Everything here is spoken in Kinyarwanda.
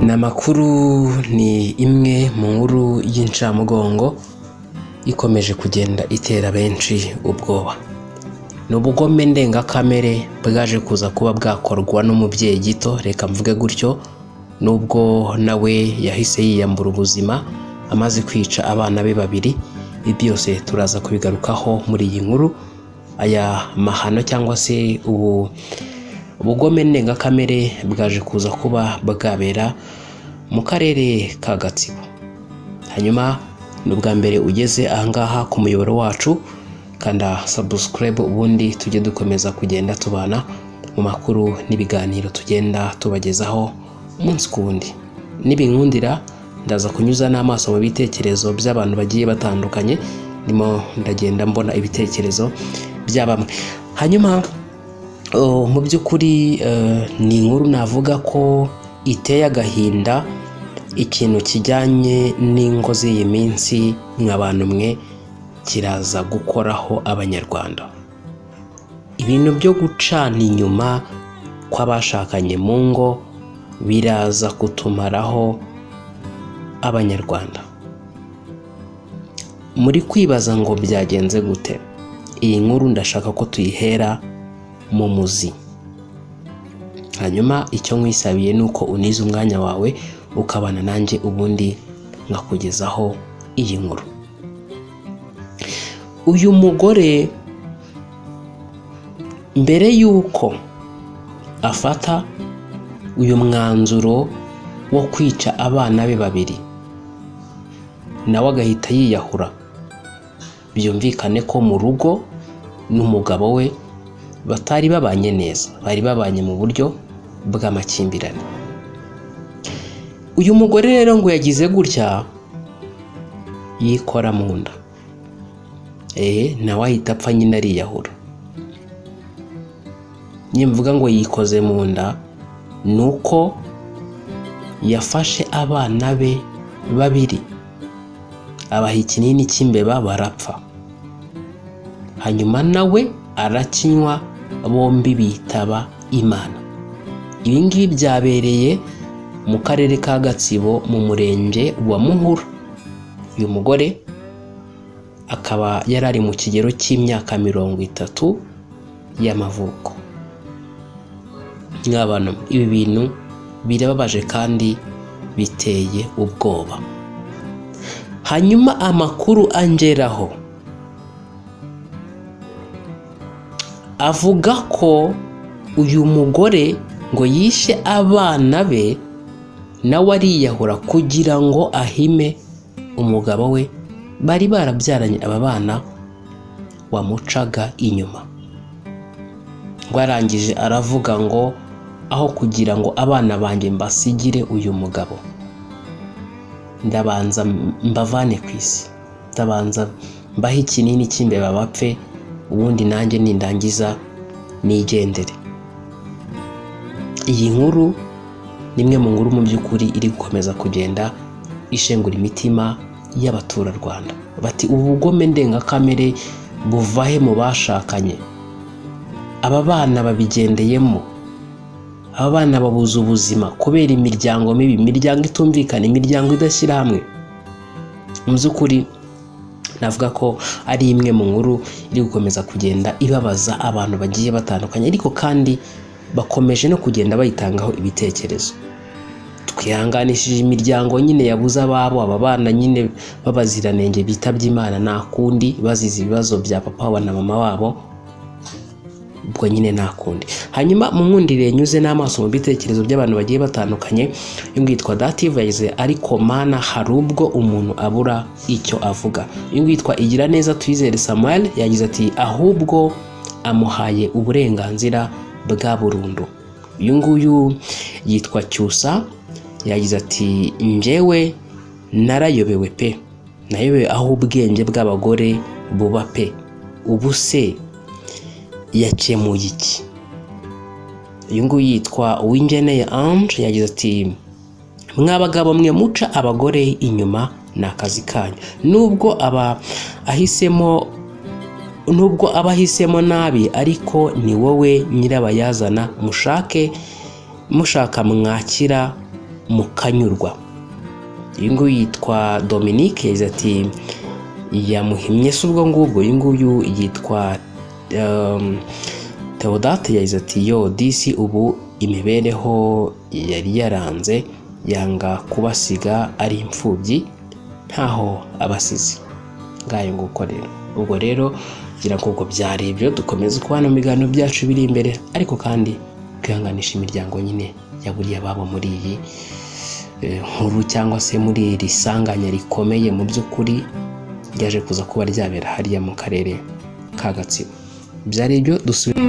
N'amakuru ni imwe mu nkuru y'incamugongo ikomeje kugenda itera benshi ubwoba. N'ubugome ndengakamere bwaje kuza kuba bwakorwa n'umubyeyi gito, reka mvuge gutyo, nubwo nawe yahise yiyambura ubuzima amaze kwica abana be babiri. Ibi byose turaza kubigarukaho muri iyi nkuru. Aya mahano cyangwa se ubugome ndengakamere bwaje kuza kuba bwabera mu karere ka Gatsibo. Hanyuma n'ubwa mbere ugeze ahangaha ku muyoboro wacu, kanda subscribe ubundi tujye dukomeza kugenda tubana mu makuru n'ibiganiro tugenda tubagezaho umunsi ku wundi. Nibinkundira ndaza kunyuza n'amaso mu bitekerezo by'abantu bagiye batandukanye, ndimo ndagenda mbona ibitekerezo by'abamwe. Hanyuma mu by'ukuri ni inkuru navuga ko iteye agahinda, ikintu kijyanye n'ingo z'iyi minsi nk'abantu mwe kiraza gukoraho abanyarwanda. Ibintu byo gucana inyuma kw'abashakanye mu ngo biraza kutumaraho abanyarwanda. Muri kwibaza ngo byagenze gute? Iyi nkuru ndashaka ko tuyihera mu muzi. Hanyuma icyo nkwisabiye nuko uniza umwanya wawe ukabana nanjye ubundi nkakugezaho iyi nkuru. Uyu mugore mbere yuko afata uyu mwanzuro wo kwica abana be babiri, nawe agahita yiyahura, byumvikane ko mu rugo n'umugabo we batari babanye neza, bari babanye mu buryo bw'amakimbirane. Uyu mugore rero ngo yagize gutya yikora mu nda, nawe ahita apfa nyine ariyahura. Nyimvuga ngo yikoze mu nda nuko yafashe abana be babiri abaha ikinini cy'imbeba barapfa, hanyuma nawe arakinywa, bombi bitaba Imana. Ibi ngibi byabereye mu karere ka Gatsibo mu murenge wa Muhura. Uyu mugore akaba yari ari mu kigero cy'imyaka 30 y'amavuko. Nk'abantu ibi bintu birababaje kandi biteye ubwoba. Hanyuma amakuru angeraho avuga ko uyu mugore ngo yishe abana be nawe ariyahura kugira ngo ahime umugabo we bari barabyaranye aba bana wamucaga inyuma. Ngo arangije aravuga ngo aho kugira ngo abana banjye mbasigire uyu mugabo, ndabanza mbavane ku isi, ndabanza mbahe ikinini cy'imbeba bapfe, ubundi nanjye nindangiza nigendere. Iyi nkuru ni imwe mu nkuru mu by'ukuri iri gukomeza kugenda ishengura imitima y'abaturarwanda. Bati ubugome ndengakamere buvahe mu bashakanye? Aba bana babigendeyemo, aba bana babuze ubuzima kubera imiryango mibi, imiryango itumvikana, imiryango idashyira hamwe. Mu by'ukuri navuga ko ari imwe mu nkuru iri gukomeza kugenda ibabaza abantu bagiye batandukanye, ariko kandi bakomeje no kugenda bayitangaho ibitekerezo. Twihanganishije imiryango nyine yabuze ababo, aba bana nyine babaziranenge bitabye Imana, nta kundi bazize ibibazo bya papa wa na mama wabo, ubwo nyine nta kundi. Hanyuma mu nkundire nyuze n'amaso mu bitekerezo by'abantu bagiye batandukanye. Yitwa Dative yagize ariko mana hari ubwo umuntu abura icyo avuga. Yitwa Igira Neza Twizere Samuel yagize ati ahubwo amuhaye uburenganzira bwa burundu. Uyu nguyu yitwa Cyusa yagize ati njyewe narayobewe pe, nayobewe aho ubwenge bw'abagore buba pe, ubu se yakemuye iki? Uyu nguyu yitwa Uwingeneye Ange yagize ati mwabagabo mwe muca abagore inyuma ni akazi kanyu, nubwo abahisemo nabi ariko ni wowe nyirabayazana, mushaka mwakira Mukanyurwa. Uyu nguyu yitwa Dominique yagize ati yamuhimye se ubwo ngubwo. Uyu nguyu yitwa Theodate yagize ati yo disi ubu imibereho yari yaranze yanga kubasiga ari imfubyi ntaho abasizi. Ngayo nguko rero. Ubwo rero gira ngo ubwo byari ibyo, dukomeze kubana mu biganiro byacu biri imbere, ariko kandi kwihanganisha imiryango nyine yaburiye ababo muri iyi nkuru cyangwa se muri iri sanganya rikomeye mu by'ukuri ryaje kuza kuba ryabera hariya mu karere ka Gatsibo. Byari ibyo, dusubire